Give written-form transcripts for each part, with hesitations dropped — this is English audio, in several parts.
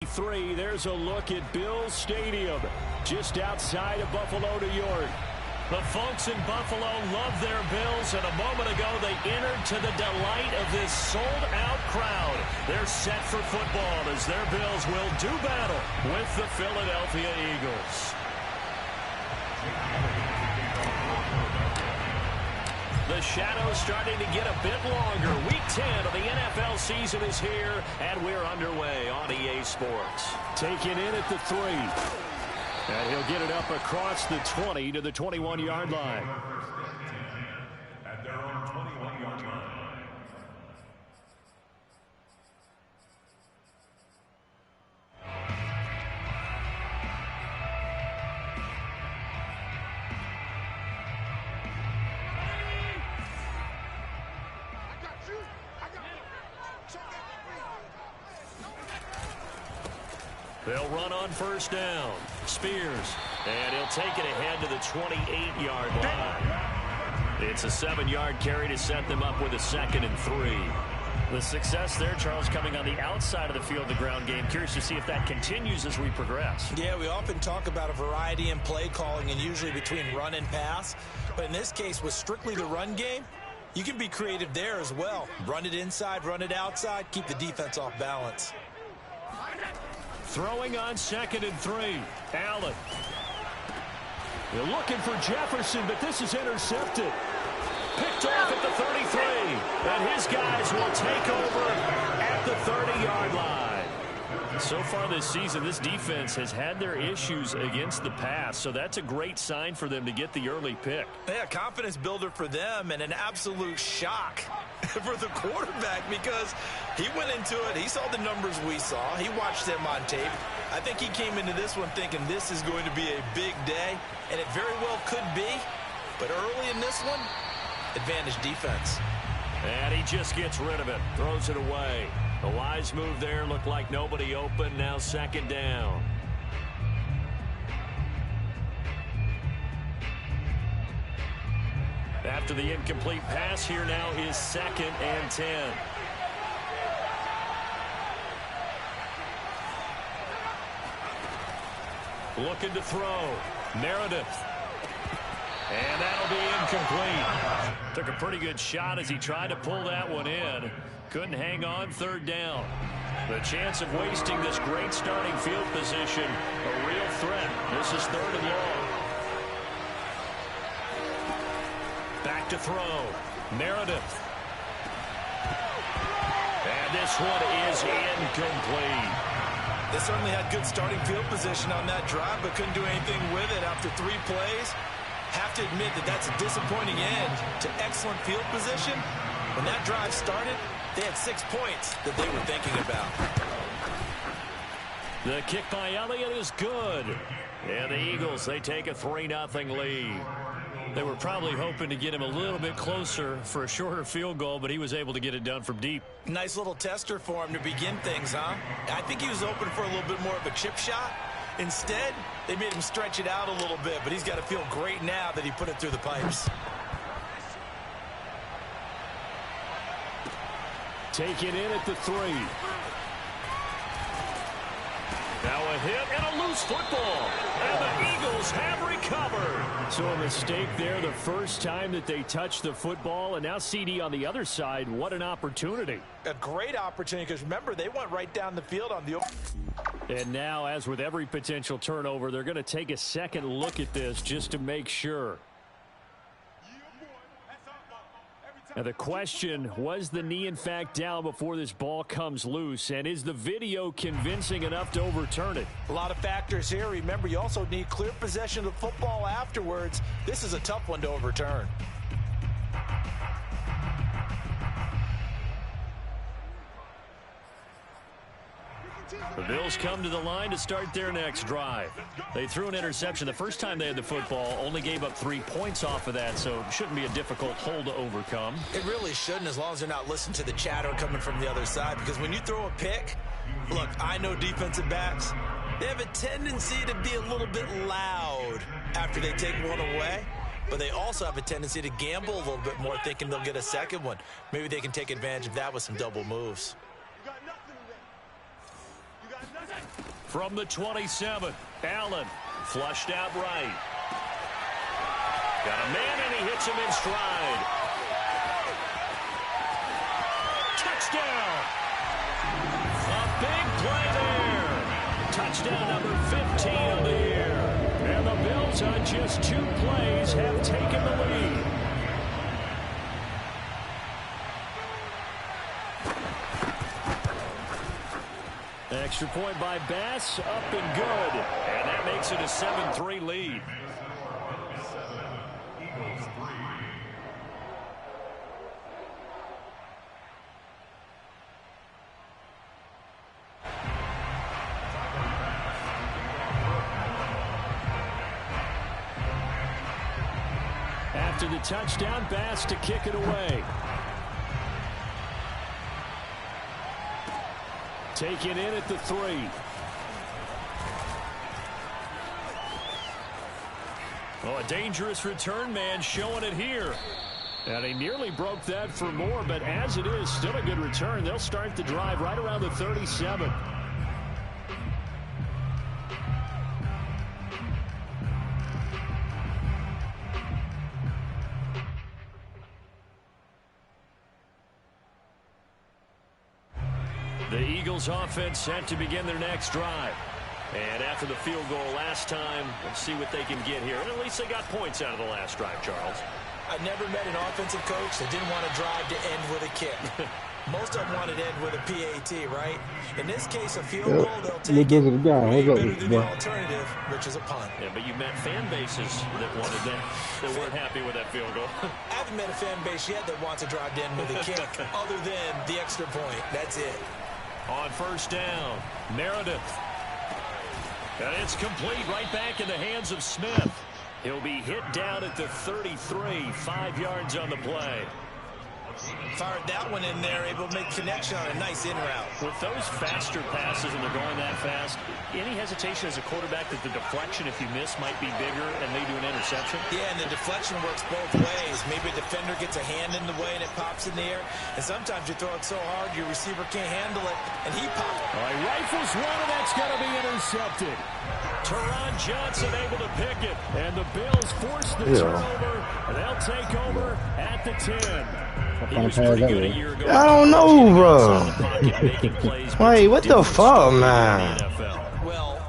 There's a look at Bills Stadium, just outside of Buffalo, New York. The folks in Buffalo love their Bills, and a moment ago they entered to the delight of this sold-out crowd. They're set for football as their Bills will do battle with the Philadelphia Eagles. The shadow's starting to get a bit longer. Week 10 of the NFL season is here, and we're underway on EA Sports. Taken in at the 3. And he'll get it up across the 20 to the 21-yard line. At their own 21-yard line. They'll run on first down. Spears. And he'll take it ahead to the 28-yard line. It's a 7-yard carry to set them up with a 2nd and 3. The success there, Charles, coming on the outside of the field, the ground game. Curious to see if that continues as we progress. Yeah, we often talk about a variety in play calling and usually between run and pass. But in this case, with strictly the run game, you can be creative there as well. Run it inside, run it outside, keep the defense off balance. Throwing on 2nd and 3. Allen. They're looking for Jefferson, but this is intercepted. Picked off at the 33. And his guys will take over at the 30-yard line. So far this season, this defense has had their issues against the pass, so that's a great sign for them to get the early pick. Yeah, confidence builder for them and an absolute shock for the quarterback because he went into it. He saw the numbers we saw. He watched them on tape. I think he came into this one thinking this is going to be a big day, and it very well could be. But early in this one, advantage defense. And he just gets rid of it, throws it away. The wise move there, looked like nobody open, now 2nd down. After the incomplete pass, here now is 2nd and 10. Looking to throw. Meredith. And that'll be incomplete. Took a pretty good shot as he tried to pull that one in. Couldn't hang on 3rd down. The chance of wasting this great starting field position, a real threat. This is 3rd and long. Back to throw. Meredith. And this one is incomplete. They certainly had good starting field position on that drive, but couldn't do anything with it after 3 plays. Have to admit that that's a disappointing end to excellent field position. When that drive started, they had 6 points that they were thinking about. The kick by Elliott is good. And the Eagles, they take a 3-0 lead. They were probably hoping to get him a little bit closer for a shorter field goal, but he was able to get it done from deep. Nice little tester for him to begin things, huh? I think he was open for a little bit more of a chip shot. Instead, they made him stretch it out a little bit, but he's got to feel great now that he put it through the pipes. Taken in at the 3. Now a hit and a loose football. And the Eagles have recovered. So a mistake there the first time that they touched the football. And now CD on the other side. What an opportunity. A great opportunity because, remember, they went right down the field on the... And now, as with every potential turnover, they're going to take a second look at this just to make sure. Now the question, was the knee in fact down before this ball comes loose? And is the video convincing enough to overturn it? A lot of factors here. Remember, you also need clear possession of the football afterwards. This is a tough one to overturn. The Bills come to the line to start their next drive. They threw an interception the first time they had the football, only gave up 3 points off of that, so it shouldn't be a difficult hole to overcome. It really shouldn't, as long as they're not listening to the chatter coming from the other side, because when you throw a pick, look, I know defensive backs, they have a tendency to be a little bit loud after they take one away, but they also have a tendency to gamble a little bit more, thinking they'll get a second one. Maybe they can take advantage of that with some double moves. From the 27, Allen flushed out right. Got a man, and he hits him in stride. Touchdown! A big play there. Touchdown number 15 of the year. And the Bills on just 2 plays have taken the lead. Extra point by Bass, up and good. And that makes it a 7-3 lead. After the touchdown, Bass to kick it away. Taken in at the 3. Oh, a dangerous return man showing it here. And he nearly broke that for more, but as it is, still a good return. They'll start the drive right around the 37. The Eagles offense set to begin their next drive. And after the field goal last time, we'll see what they can get here. And at least they got points out of the last drive, Charles. I never met an offensive coach that didn't want to drive to end with a kick. Most of them wanted to end with a PAT, right? In this case, a field goal, they'll take it way better than the alternative, which is a punt. Yeah, but you met fan bases that wanted that, that weren't happy with that field goal. I haven't met a fan base yet that wants to drive to end with a kick, other than the extra point. That's it. On first down, Meredith. And it's complete right back in the hands of Smith. He'll be hit down at the 33, 5 yards on the play. Fired that one in there, able to make connection on a nice in route. With those faster passes and they're going that fast, any hesitation as a quarterback that the deflection, if you miss, might be bigger and lead to an interception? Yeah, and the deflection works both ways. Maybe a defender gets a hand in the way and it pops in the air. And sometimes you throw it so hard your receiver can't handle it, and he pops. All right, rifles one, and that's going to be intercepted. Teron Johnson able to pick it, and the Bills force the turnover, and they'll take over at the 10. He was pretty good a year ago. I don't know, bro. Wait, what the fuck, man? Well,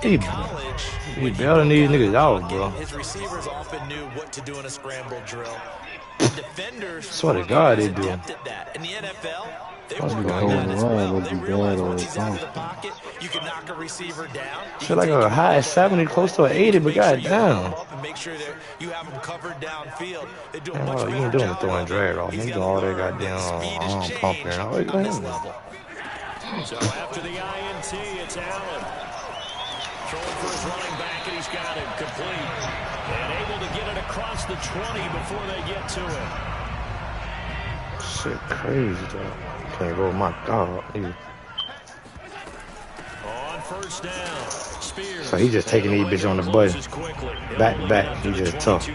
in college, he bailing these niggas out, bro. His receivers often knew what to do in a scramble drill. Defenders swear to God, they do. Adept at that. In the NFL, they work on that as well. They realize once he's out of the pocket, you can knock a receiver down. Feel like a high 70, close to an 80, but goddamn. Make sure that you have them covered downfield. They do a Man, much well, you better ain't doing job. throwing drag off. You doing all that goddamn pumping. So after the INT, it's Allen. Throwing for his running back, and he's got it complete. And able to get it across the 20 before they get to it. Shit crazy, though. Can't go with my dog. On first down, Spears. So he just taking these bitches on the button. Back to back. He just tough.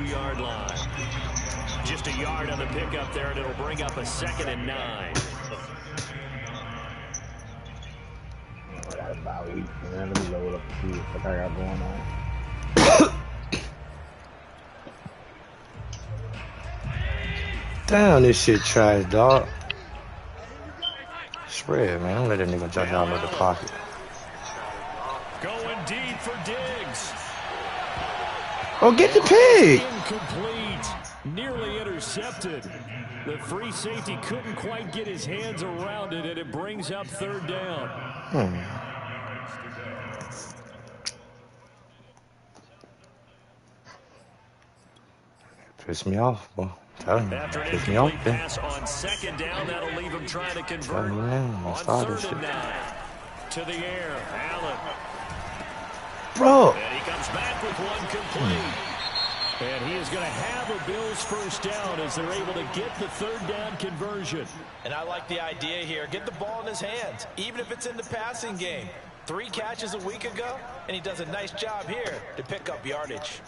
Just a yard on the pickup there, and it'll bring up a 2nd and 9. About a week, man. Let me load up and see what I got going on. Damn, this shit trash, dog. Spread, man. Don't let that nigga jump out of the pocket. Going deep for Diggs. Oh, get the pig. Incomplete. Nearly intercepted. The free safety couldn't quite get his hands around it, and it brings up 3rd down. Piss me off, boy. After an incomplete pass on 2nd down, that'll leave him trying to convert. On 3rd and 9. To the air, Allen. Bro. And he comes back with one complete. And he is going to have a Bills first down as they're able to get the 3rd down conversion. And I like the idea here. Get the ball in his hands, even if it's in the passing game. 3 catches a week ago, and he does a nice job here to pick up yardage.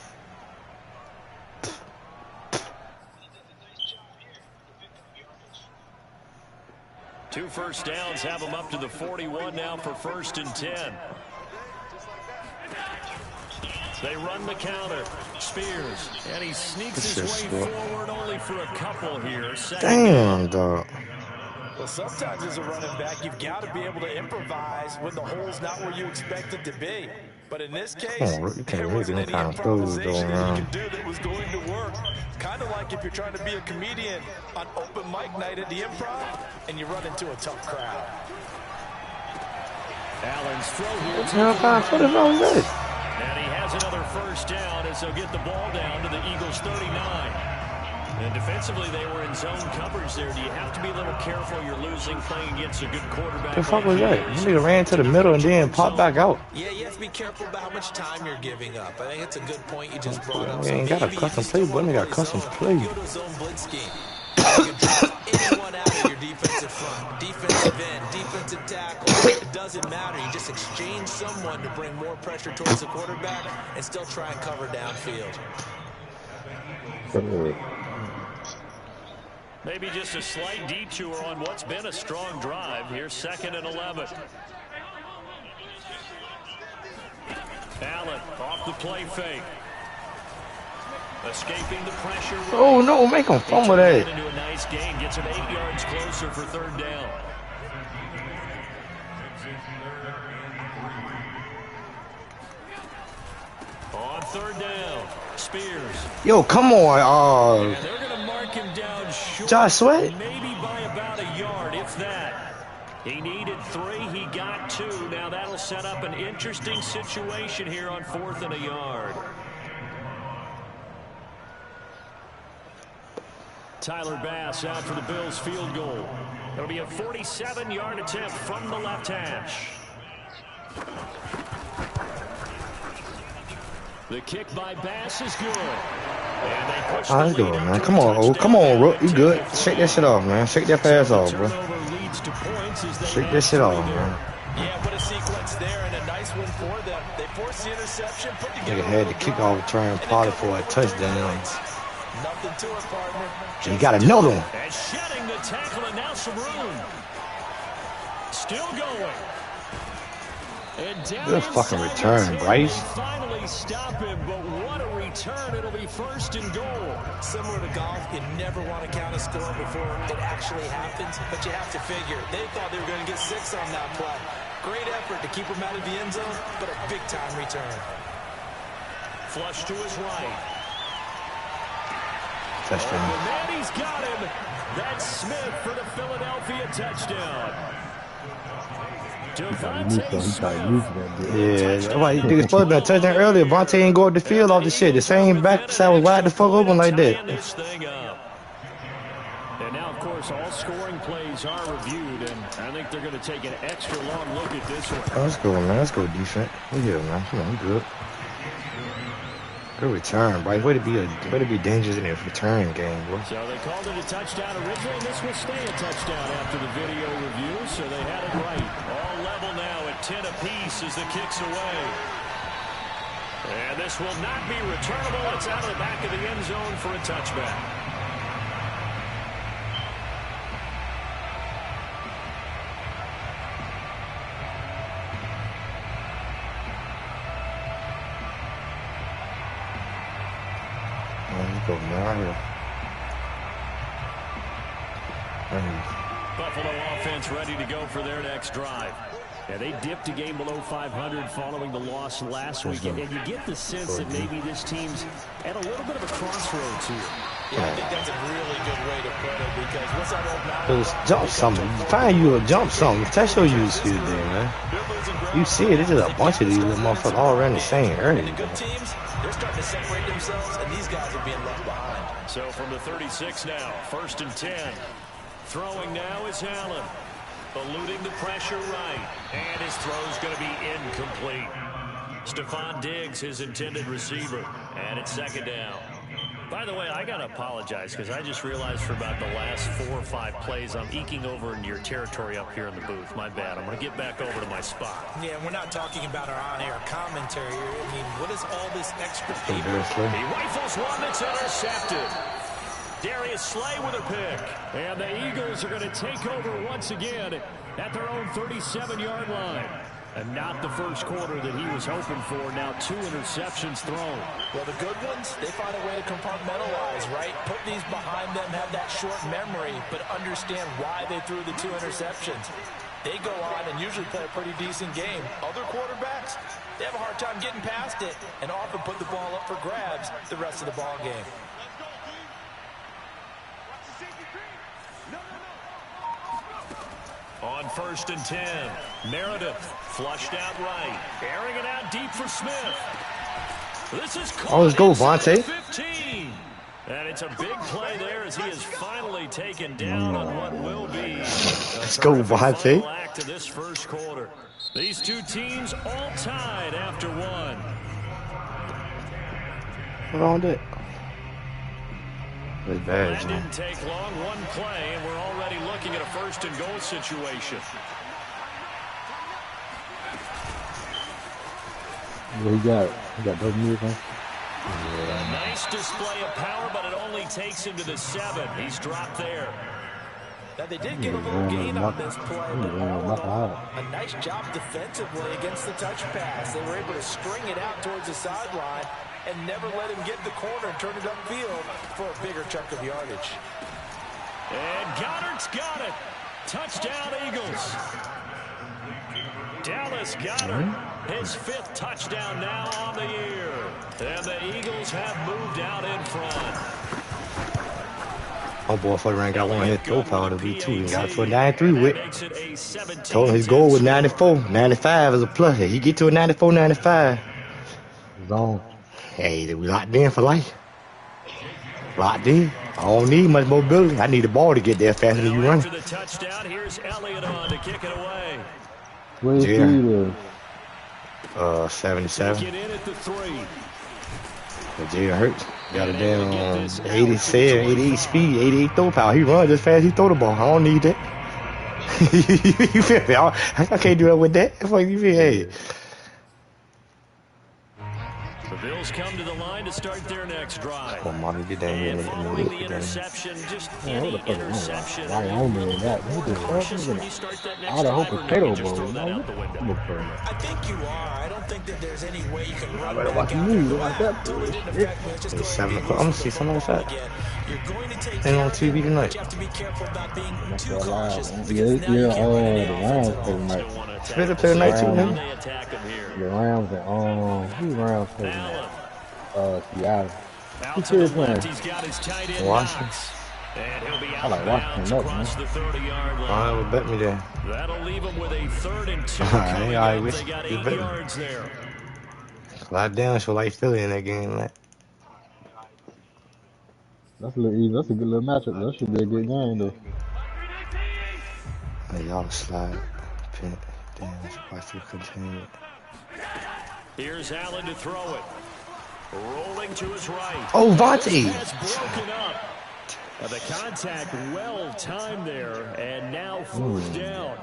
Two first downs have him up to the 41 now for 1st and 10. They run the counter. Spears. And he sneaks his way forward only for a couple here. Damn, dog. Well, sometimes as a running back, you've got to be able to improvise when the hole's not where you expect it to be. But in this case, there wasn't any improvisation that you could do that was going to work. Kind of like if you're trying to be a comedian on open mic night at the Improv and you run into a tough crowd. Allen's throw here. What the hell is this? And he has another first down as they'll get the ball down to the Eagles' 39. And defensively, they were in zone coverage there. Do you have to be a little careful? You're losing playing against a good quarterback. The fuck was that? You nigga ran to the middle and then popped back out. Yeah, you have to be careful about how much time you're giving up. I think it's a good point you just brought up. You ain't got a custom play, but they got custom play. Go to zone blitz scheme. You can drop anyone out of your defensive front, defensive end, defensive tackle. It doesn't matter. You just exchange someone to bring more pressure towards the quarterback and still try and cover downfield. Maybe just a slight detour on what's been a strong drive. Here's 2nd and 11. Allen off the play fake. Escaping the pressure. Oh, no, make him fumble that. Into a nice gain. Gets him 8 yards closer for 3rd down. On 3rd down, Spears. Yo, come on. And they're going to mark him down short. Josh Sweat? Maybe by about a yard, if that. He needed 3. He got 2. Now that'll set up an interesting situation here on 4th and a yard. Tyler Bass out for the Bills field goal. It'll be a 47-yard attempt from the left hash. The kick by Bass is good. And they push Let's go, man. Come on, oh, come on, Rook. You good? Shake that shit off, man. Shake that pass off, bro. Shake that shit off, man. Yeah, what a sequence there and a nice one for them. They forced the interception, put together. Nigga had the kickoff return plotted for a touchdown. Nothing to it, partner. You got another one. And shedding the tackle and now some room. Still going. Good fucking return, Bryce. Finally stop him, but what a return. It'll be 1st and goal. Similar to golf, you never want to count a score before it actually happens, but you have to figure they thought they were going to get 6 on that play. Great effort to keep them out of the end zone, but a big-time return. Flush to his right. Touchdown. And then he's got him. That's Smith for the Philadelphia touchdown. Yeah, why you niggas supposed to be a touchdown earlier. Vontae ain't go up the field off the shit. The same backside was wide the fuck open like that. And now, of course, all scoring plays are reviewed, and I think they're going to take an extra long look at this one. Oh, let's go, man. Let's go defense. We here, man. Come on, we good. Good return, Bryce. Way to be dangerous in this return game, bro. So they called it a touchdown originally, and this will stay a touchdown after the video review, so they had it right. All level now at 10 apiece as the kick's away. And this will not be returnable. It's out of the back of the end zone for a touchback. Buffalo offense ready to go for their next drive. Yeah, they dipped a game below 500 following the loss last weekend, and you get the sense that maybe this team's at a little bit of a crossroads here. Yeah, I think that's a really good way to put it because what's that old mountain? Just jump something. Find you a jump something. Test your use skills there, man. You see it. It's just a bunch of these little motherfuckers all around the same area. And the good teams, they're starting to separate themselves, and these guys are being left behind. So from the 36 now, 1st and 10. Throwing now is Allen. Eluding the pressure right. And his throw's going to be incomplete. Stephon Diggs, his intended receiver. And it's 2nd down. By the way, I got to apologize because I just realized for about the last 4 or 5 plays, I'm eking over in your territory up here in the booth. My bad. I'm going to get back over to my spot. Yeah, we're not talking about our on-air commentary here. I mean, what is all this extra paper? He rifles one that's intercepted. Darius Slay with a pick. And the Eagles are going to take over once again at their own 37-yard line. And not the first quarter that he was hoping for. Now 2 interceptions thrown. Well, the good ones, they find a way to compartmentalize, right? Put these behind them, have that short memory, but understand why they threw the 2 interceptions. They go on and usually play a pretty decent game. Other quarterbacks, they have a hard time getting past it and often put the ball up for grabs the rest of the ball game. On 1st and 10, Meredith flushed out right, airing it out deep for Smith. This is caught. Let's go, Vontae. 15. And it's a big play there as he is finally taken down on what will be Let's go, Vontae. act of this first quarter. These two teams all tied after 1. What on that? That's bad, That didn't take long. 1 play, and we're already looking at a 1st and goal situation. What he got? He got double move, huh? A nice display of power, but it only takes him to the 7. He's dropped there. Now, they did get a little gain on this play, but all in all, a nice job defensively against the touch pass. They were able to string it out towards the sideline and never let him get the corner and turn it upfield for a bigger chunk of yardage. And Goddard's got it. Touchdown, Eagles. Dallas Goedert, his 5th touchdown now on the year. And the Eagles have moved out in front. Oh boy, for the rank, I want to hit throw power to V2. He got to a 93 with. Told him his goal was 94. 95 is a plus. He get to a 94, 95. Zone. Hey, we locked in for life. Locked in. I don't need much mobility. I need the ball to get there faster than you run. After the touchdown, here's Elliott on to kick it away. Where's Yeah. the 77. Get in at the 3. Jalen Hurts got a damn 87, 88 speed, 88 throw power. He runs as fast as he throw the ball. I don't need that. You feel me? I can't do that with that. What you feel? Hey. The Bills come to the line to start their next drive. Oh, mommy, get down here And and following the get down. interception, just Man, any what the fuck is interception. that? Wyoming and that. What the Cautious when fuck? you start that I next would have hoped drive, or potato maybe just bowl. throw that out the window. I think you are. I don't think that there's any way you can run better back watch out the there. news like that. Totally didn't affect me. It's just It's go 7 ahead o'clock. I'm going to see something like that. again. You're going to take Ain't on care of TV it, tonight. but you have to be careful about being That's too all right. cautious. Yeah, Because now you can't run any the offense Rams at play all. tonight. Spirit play tonight too, man. They attack him here. The Rams and who Rams play tonight? Seattle. Out Who to the Spirit playing? left, he's got his tight end Washington. Knox. And he'll be I out like of Washington bounds up, across man. the 30-yard All line. right, well, bet me there. That'll leave him with a 3rd and 2 All right, coming all right, up. wish They got you 8 bet. yards there. Slide down, so like Philly in that game. Like. That's a little easy. That's a good little matchup. That should be a good game, though. Hey, y'all slide. Pin it. Damn, watch you continue. Here's Allen to throw it. Rolling to his right. Oh, Vontae! This pass broken up. The contact well timed there, and now 4th down.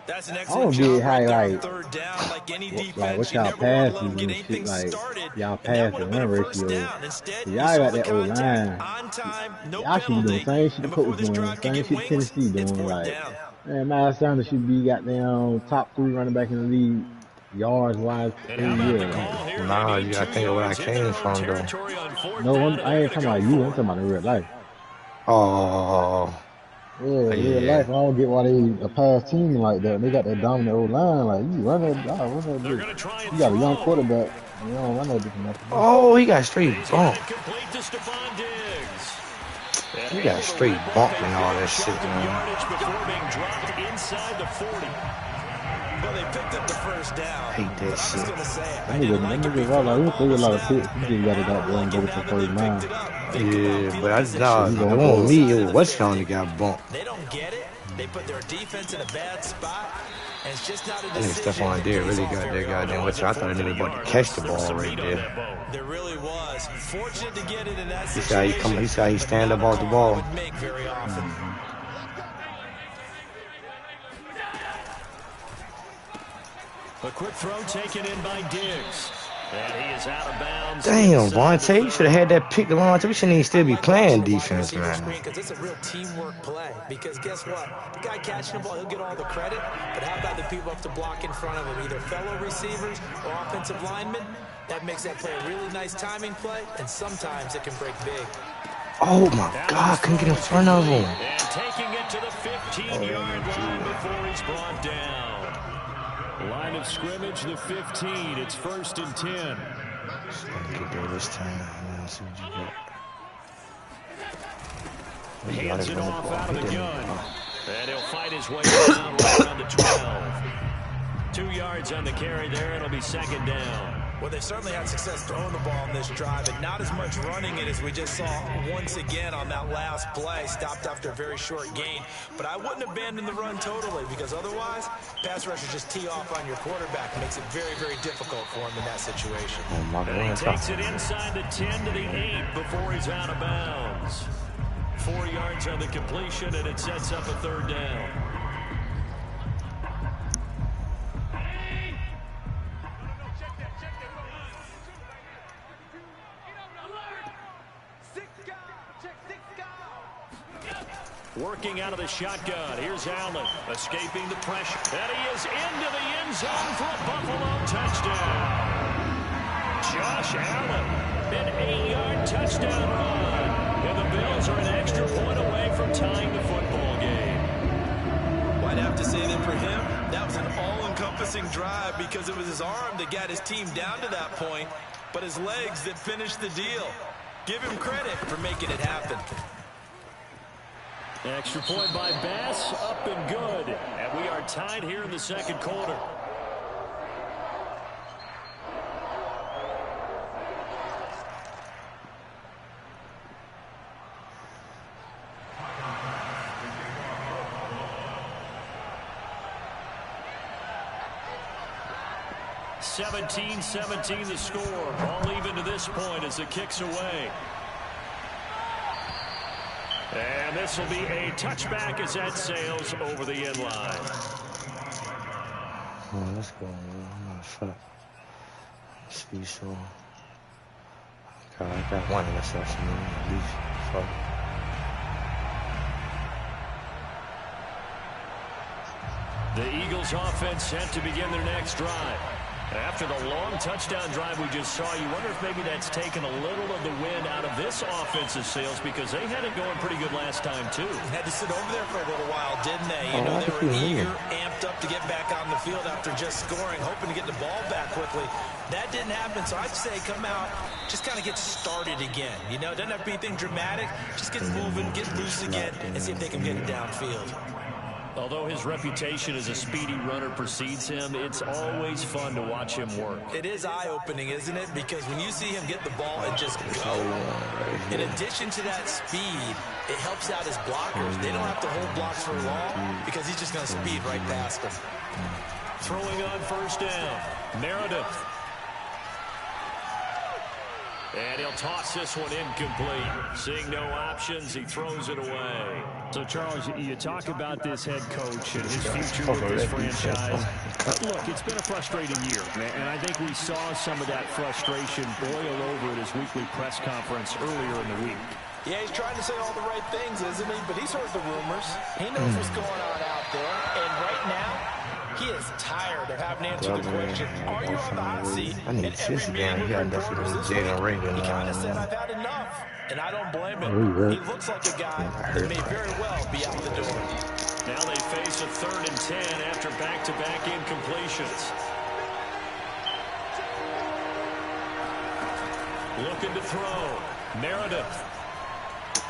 That's an I excellent don't job get right there on like 3rd down. Like any defense, like what you y'all never want to let passes them get and anything shit, like started. y'all And that pass would and have been run a 1st ratio. down. Instead, you Y'all saw got the that old contact line. on time, no Y'all should be doing the penalty. same shit the And before coach this doing, drive can same get shit wings, Tennessee it's doing. 4th Like, down. man, Miles Sanders should be goddamn top 3 running back in the league, yards wise, And every how about year. the Like, call here? Nah, They you need gotta 2 think of where I yards in their came own from, though. territory on 4th no, down, and I they're ain't going talking to about go you. for I'm it. talking about in real life. Oh, Yeah, real yeah. life. I don't get why they a pass team like that. They got that dominant old line. Like, you run that, run that They're bitch. going to try and You got a young throw. quarterback. You don't run that bitch enough. Oh, he got straight He's got bump. it complete to Stephon Diggs. And He got able to straight rip up bump a and all big that shit, chunk of man. yardage before being dropped inside the 40. Well, they picked up the 1st down. Hate that But I'm just shit. going to say it. I That didn't nigga, like that it nigga before right, like, he the threw ball a was lot of snapped. picks. He just got to And I don't goddamn like go it to now the that first they nine. picked it up. Think Yeah, about but field I position. nah, He the gonna one go. with me, Side it of was the what's 50. on got bumped. They don't get it. They put their defense in a bad spot. And it's just not a I think decision Stephon that Diggs pays really off got that very goddamn often. what's I thought he was about to catch the ball right there. There really was. Fortunate to get it in that He said he situation. come, he said he but stand not up a off the call ball. I would make very often. A quick throw taken in by Diggs. And he is out of bounds. Damn, Vontae, you should have had that pick along. We shouldn't even still be playing defense, man. Because it's a real teamwork play. Because guess what? The guy catching the ball, he'll get all the credit. But how about the people up to block in front of him? Either fellow receivers or offensive linemen. That makes that play a really nice timing play. And sometimes it can break big. Oh, my God. I couldn't get in front of him. And taking it to the 15-yard line before he's brought down. Line of scrimmage, the 15. It's 1st and 10. Just gotta get there this time. Let's see what you got. Hands it off out of the gun. And he'll fight his way down right around the 12. 2 yards on the carry there. It'll be 2nd down. Well, they certainly had success throwing the ball in this drive, and not as much running it as we just saw once again on that last play. Stopped after a very short gain. But I wouldn't abandon the run totally, because otherwise, pass rushers just tee off on your quarterback. Makes it very, very difficult for him in that situation. And he takes it inside the 10 to the 8 before he's out of bounds. 4 yards on the completion, and it sets up a 3rd down. Working out of the shotgun. Here's Allen, escaping the pressure. And he is into the end zone for a Buffalo touchdown. Josh Allen, an 8-yard touchdown run. And the Bills are an extra point away from tying the football game. Well, I'd have to say that for him, that was an all-encompassing drive because it was his arm that got his team down to that point, but his legs that finished the deal. Give him credit for making it happen. Extra point by Bass, up and good. And we are tied here in the 2nd quarter. (17-17) the score. All even to this point as the kick's away. And this will be a touchback as that sails over the end line. Oh, let's go. Fuck. Speed so. God, I got one interception at least. Fuck. The Eagles offense set to begin their next drive. After the long touchdown drive we just saw, you wonder if maybe that's taken a little of the wind out of this offensive sails because they had it going pretty good last time, too. Had to sit over there for a little while, didn't they? You know, they were eager, amped up to get back on the field after just scoring, hoping to get the ball back quickly. That didn't happen, so I'd say come out, just kind of get started again. You know, doesn't have to be anything dramatic. Just get moving, get loose again, and see if they can get it downfield. Although his reputation as a speedy runner precedes him, it's always fun to watch him work. It is eye-opening, isn't it? Because when you see him get the ball and just go, in addition to that speed, it helps out his blockers. They don't have to hold blocks for long because he's just going to speed right past them. Throwing on 1st down, Meredith. And he'll toss this one incomplete. Seeing no options, he throws it away. So, Charles, you talk about this head coach and his future with this franchise. Look, it's been a frustrating year, and I think we saw some of that frustration boil over at his weekly press conference earlier in the week. Yeah, he's trying to say all the right things, isn't he? But he's heard the rumors. He knows what's going on out there. And right now, he is tired of having to answer the question, are you on the hot seat? I need this guy. He got enough of Jalen Raven. He kind of said, I've had enough. And I don't blame him. He looks like a guy that may very well be out the door. Now they face a 3rd and 10 after back-to-back incompletions. Looking to throw. Meredith.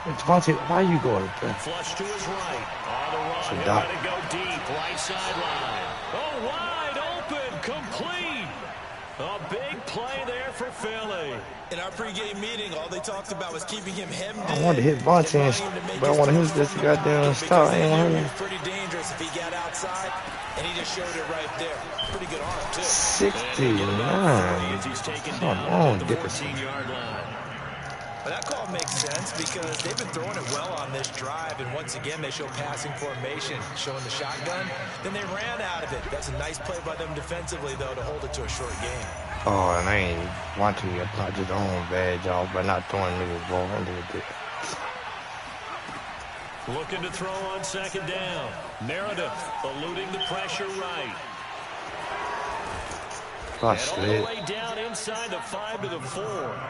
Devontae, why are you going? Flush to his right. On the run. He'll let it go deep. Right sideline. Oh, wide open. Complete. A big play there for Philly. In our pregame meeting, all they talked about was keeping him hemmed in. I wanted to hit Vontae, but I want to hit this goddamn stop. I ain't want to hit him. Pretty dangerous if he got outside, and he just showed it right there. Pretty good arm, too. 69. Come on, Dickerson. 14-yard line. But that call makes sense because they've been throwing it well on this drive, and once again, they show passing formation, showing the shotgun. Then they ran out of it. That's a nice play by them defensively, though, to hold it to a short game. Oh, and I ain't want to get punch his own bad job by not throwing me the ball. I did it. Looking to throw on second down. Meredith eluding the pressure right. Bust And all the it. way down inside the 5 to the 4.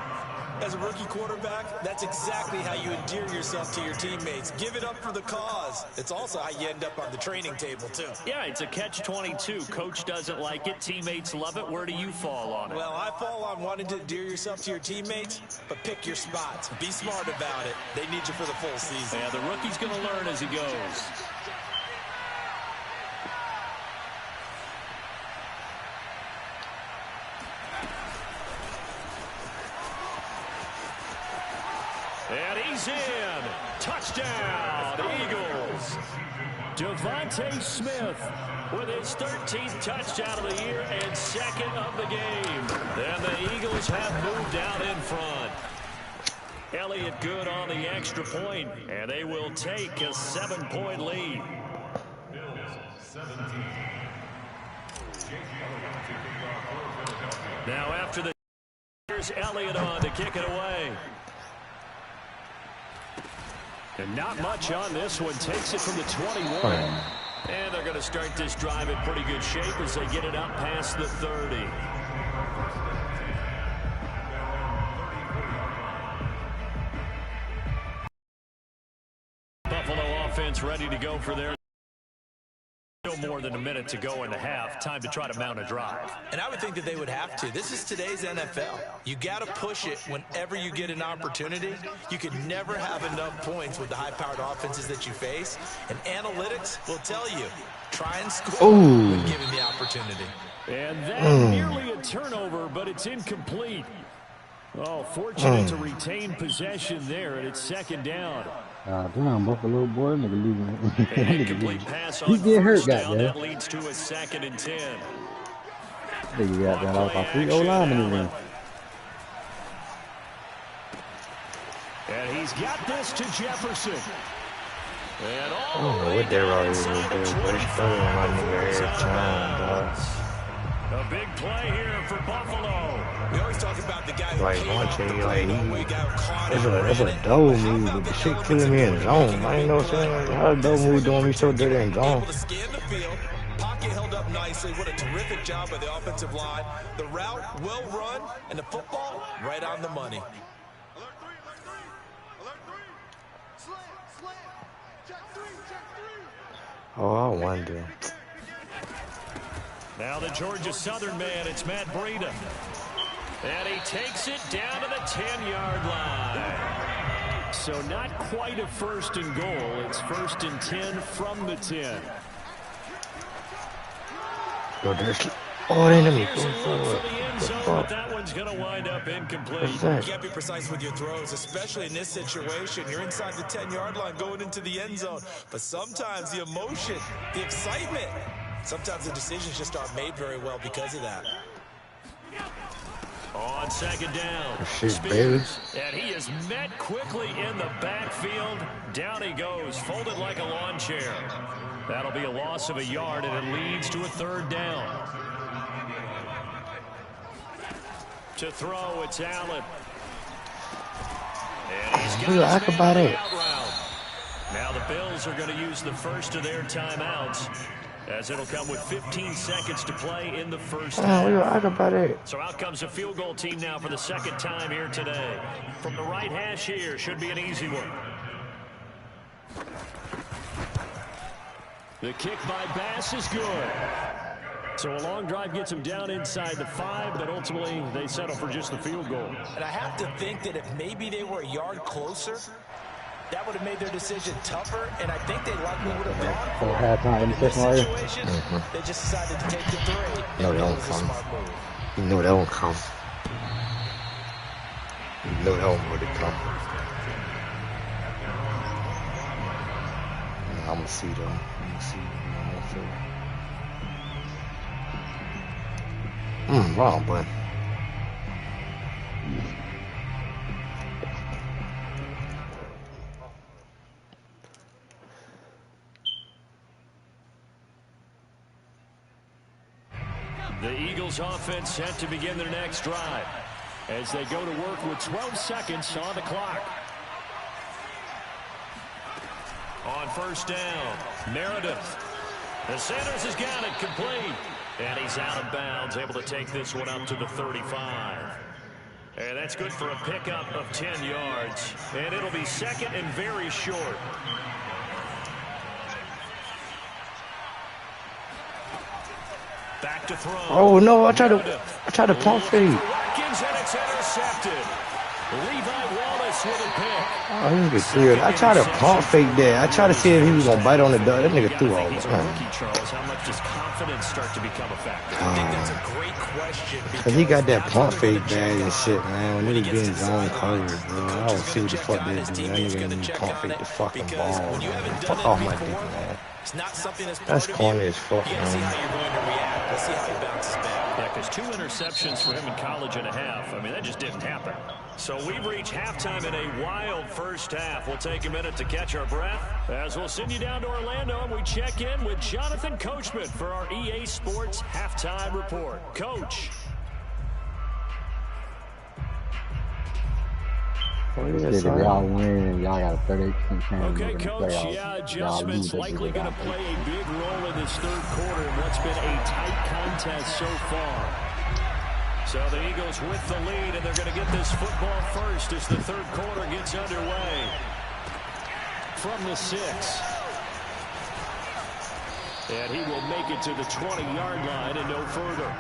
As a rookie quarterback, that's exactly how you endear yourself to your teammates. Give it up for the cause. It's also how you end up on the training table, too. Yeah, it's a catch-22. Coach doesn't like it. Teammates love it. Where do you fall on it? Well, I fall on wanting to endear yourself to your teammates, but pick your spots. Be smart about it. They need you for the full season. Yeah, the rookie's going to learn as he goes. And he's in. Touchdown, Eagles. Devontae Smith with his 13th touchdown of the year and second of the game. And the Eagles have moved out in front. Elliott good on the extra point, and they will take a 7-point lead. Now after the here's Elliott on to kick it away. And not much on this one. Takes it from the 21. And they're going to start this drive in pretty good shape as they get it up past the 30. Buffalo offense ready to go for their... Still more than a minute to go in the half. Time to try to mount a drive. And I would think that they would have to. This is today's NFL. You got to push it whenever you get an opportunity. You can never have enough points with the high-powered offenses that you face. And analytics will tell you, try and score when given the opportunity. And that nearly a turnover, but it's incomplete. Oh, fortunate to retain possession there, and it's second down. Damn, Buffalo boy, nigga leaving. Incomplete pass on He get hurt, first down. goddamn. That leads to a 2nd and 10. Nigga got that off our 3 O-linemen in there. And he's got this to Jefferson. And I all don't know what they're already going to do, but it's still my nigga every time, dog. a big play here for Buffalo. We always talk about the guy who Like, came I want off to the tell you, plate, like, no way got caught it's a double move, but the shit killing me in zone. I ain't know what I'm saying. Like, how the double move doing me so dirty in zone? able to scan the field. Pocket held up nicely. What a terrific job by the offensive line. The route well run, and the football right on the money. Oh, I wonder. Now the Georgia Southern man, it's Matt Breida. And he takes it down to the 10-yard line. So not quite a 1st and goal. It's 1st and 10 from the 10. Go there. Oh, it ain't let me Here's a look go for the end zone, but that one's going to wind up incomplete. What's that? You got to be precise with your throws, especially in this situation. You're inside the 10-yard line going into the end zone. But sometimes the emotion, the excitement, sometimes the decisions just aren't made very well because of that. On 2nd down, Shit, baby. and he is met quickly in the backfield. Down he goes, folded like a lawn chair. That'll be a loss of a yard, and it leads to a 3rd down. To throw, it's Allen. And he's got his man on the out route. Now the Bills are going to use the first of their timeouts, as it'll come with 15 seconds to play in the first half. So out comes a field goal team now for the 2nd time here today. From the right hash here, should be an easy one. The kick by Bass is good. So a long drive gets him down inside the 5, but ultimately they settle for just the field goal. And I have to think that if maybe they were a yard closer, that would have made their decision tougher, and I think they likely would have gone for it. Halftime In this interception situation, they just decided to take the 3. No, that was won't a come. smart move. You know that won't come. You know that won't really come. I'm gonna see though. I'm gonna see. Wrong button. The Eagles Eagles offense set to begin their next drive as they go to work with 12 seconds on the clock. On first down, Meredith. The Sanders has got it complete. And he's out of bounds, able to take this one up to the 35. And that's good for a pickup of 10 yards. And it'll be second and very short. Back to throw. Oh no! I tried to pump fake. Watkins, and it's intercepted. Levi Wallace with a pick. Oh, he was clear. I tried to pump fake that. I tried to see if he was gonna bite on the dog. That nigga threw all the time. Charles, how much does confidence start to become a factor? I think that's a great question. Cause he got that pump fake bag and shit, man. When nigga being zone covered, bro. I don't see what the fuck they do. That nigga ain't even pump fake the fucking ball, man. Fuck off my dick, man. It's not something that's corny as fuck, man. See how man. you're going to react. Let's see how he bounces back. Yeah, because 2 interceptions for him in college and a half. I mean, that just didn't happen. So we've reached halftime in a wild first half. We'll take a minute to catch our breath as we'll send you down to Orlando and we check in with Jonathan Coachman for our EA Sports Halftime Report. Coach. If y'all win, y'all got a 38% chance. Okay, Coach, yeah, adjustments likely going to play a big role in this third quarter in what's been a tight contest so far. So the Eagles with the lead, and they're going to get this football first as the third quarter gets underway. From the 6. And he will make it to the 20-yard line and no further.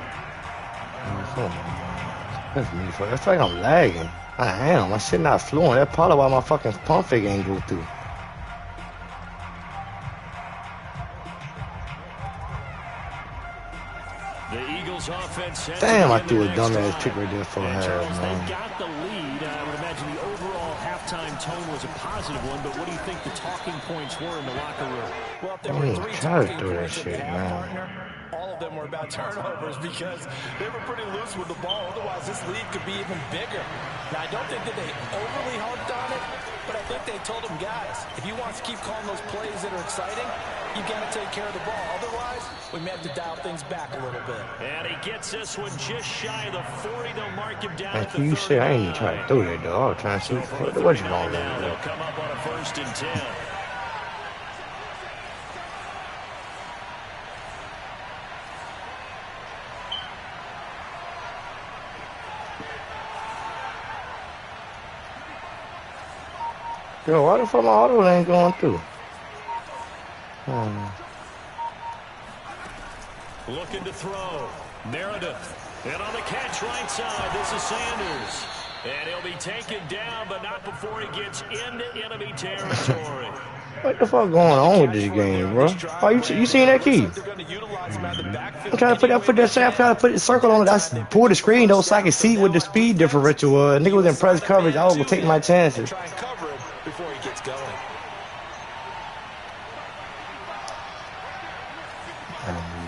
That's like I'm lagging. I am. My shit not fluent. That's probably why my fucking pump fake ain't go through. The Eagles offense. Damn, I threw a dumbass pick right there for a half, man. They got the lead. I would imagine the overall halftime tone was a positive one, but what do you think the talking points were in the locker room? Well, if there were 3 try to talking throw that points shit, at the half, man. partner, all of them were about turnovers because they were pretty loose with the ball. Otherwise, this lead could be even bigger. Now, I don't think that they overly harped on it, but I think they told them, guys, if you want to keep calling those plays that are exciting, you got to take care of the ball. Otherwise, we may have to dial things back a little bit. And he gets this one just shy of the 40. They'll mark him down at the you say I ain't even trying to throw that, though. I was trying to see what you going to do. They'll come up on a 1st and 10. Yo, why the fuck my auto ain't going through? Looking to throw. Meredith. And on the catch right side, this is Sanders. And he'll be taken down, but not before he gets into enemy territory. What the fuck going on with this game, bro? Oh, you seen that key? I'm trying to put that sound, trying to put the circle on it. I pulled the screen though so I can see what the speed differential was. Nigga was in press coverage. I was gonna take my chances. Try and cover it before he gets going.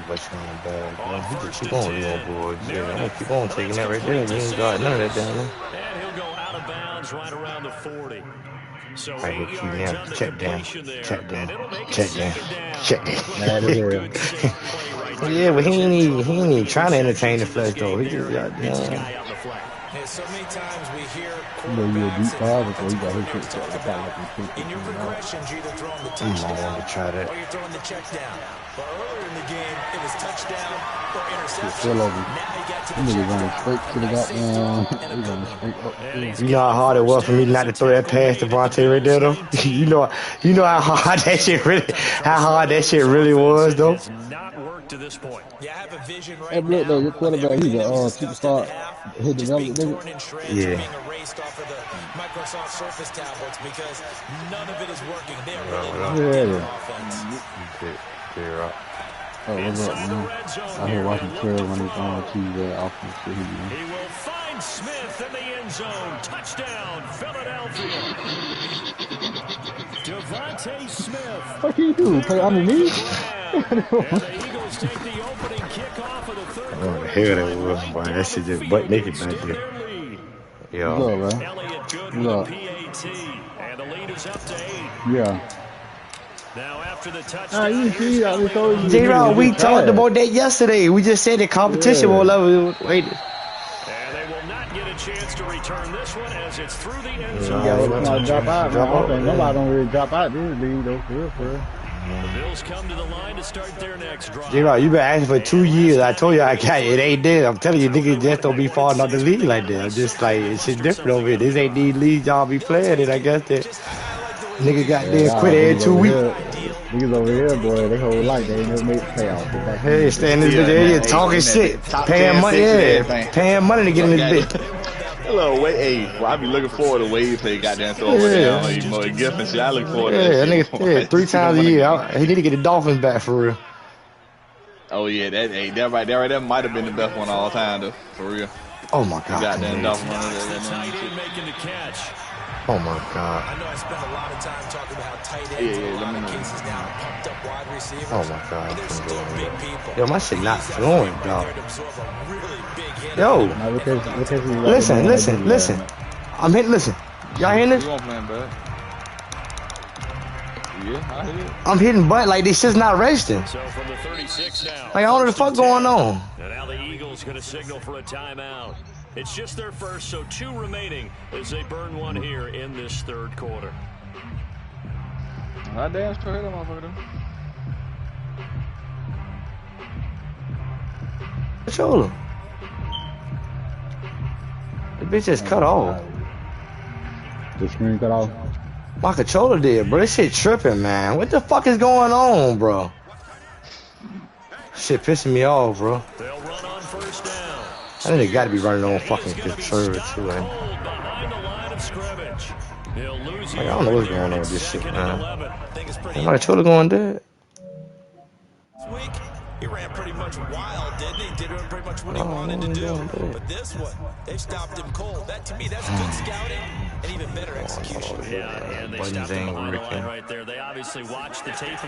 What's on the bag, bro? Keep on, little boy. Yeah, I'm gonna keep on taking that right there. You ain't got none of that down there. And he'll go out of bounds right around the 40. So I go keep down, check down, check down, check down. That is real. Yeah, but he ain't even trying to entertain the flesh though. He just got Yeah, so many times we hear you a deep ball before you got hit. in your progressions, you're either throwing the touchdown to try that. or you're throwing the check down. But earlier in the game, it was touchdown or interception. Still over. Now you got to You the niggas running straight to the goddamn. You running straight up. You know how hard it was for me not to throw that pass to Devontae right there though. you know how hard that shit really was though. Not worked to this point. Yeah, I have a vision right Hey, look though, your quarterback, he's a superstar. He just developed being nigga. torn in shreds Yeah. being erased off of the Microsoft Surface tablets because none of it is working. They are really Yeah. offense. Oh, what's up, man? I hear watching 12 when he's on TV offense. He will find Smith in the end zone. Touchdown, Philadelphia. Devontae Smith. What you do? Play underneath? And the Eagles take the opening kickoff of the third quarter. Oh, the hell that was, boy. That shit just butt naked back there. Yo. Go, man. Elliott good with a PAT. And the lead is up to 8. Yeah. Now after the touchdown, you see, I told you. J-Rod, we talked about that yesterday. We just said the competition won't level. Wait. And they will not get a chance to return this one as it's through the end You zone. gotta drop out, man. I don't think nobody don't really drop out this league, though, for real. The Bills come to the line to start their next drive. J-Rod, you been asking for 2 years. I told you I got it. Ain't there. I'm telling you, niggas just don't be falling out the league like that. I'm just like, it's shit different over here. This ain't these leagues y'all be playing it. I guess that nigga got there quit every 2 weeks. Niggas over here, boy, they whole life, they ain't never made payoff. Hey, stay in this bitch area talking shit. Paying money, paying money to get in this bitch. Hello, wait, hey, well, I be looking forward to Wade play goddamn throw over there on more gift and shit. I look forward to that. Yeah, that nigga 3 times a year. He need to get the Dolphins back for real. Oh yeah, that right there, that might have been the best one of all time though, for real. Oh my god. Goddamn Dolphins. Making the catch. Oh my god. I know I spent a lot of time talking about how tight ends in a lot of cases now pumped up wide receivers. Oh my god. But they're still big people. Yo, my shit not flowing, dog. Yo. Listen. I'm hitting, listen. Y'all hearing this? Yeah, I hear it. I'm hitting butt like this shit's not registering. So from the 36 now. Like, I don't know what the fuck going on. And now the Eagles going to signal for a timeout. It's just their first, so 2 remaining as they burn one here in this third quarter. I damn straight up, motherfucker. Controller. The bitch just cut off. The screen cut off. My controller did, bro. This shit tripping, man. What the fuck is going on, bro? Shit pissing me off, bro. They'll run on first down. I think they got to be running on fucking conservative too, man. Behind the line of scrimmage. He'll lose Like, I don't know what's going on with this shit, man. Pretty My controller going dead. this week, he ran pretty much wild, didn't he? Did pretty much what he wanted to do. But this one, they've stopped him cold. That, to me, that's good scouting and even better execution. Yeah, and they stopped him behind the line right there. They obviously watched the tape.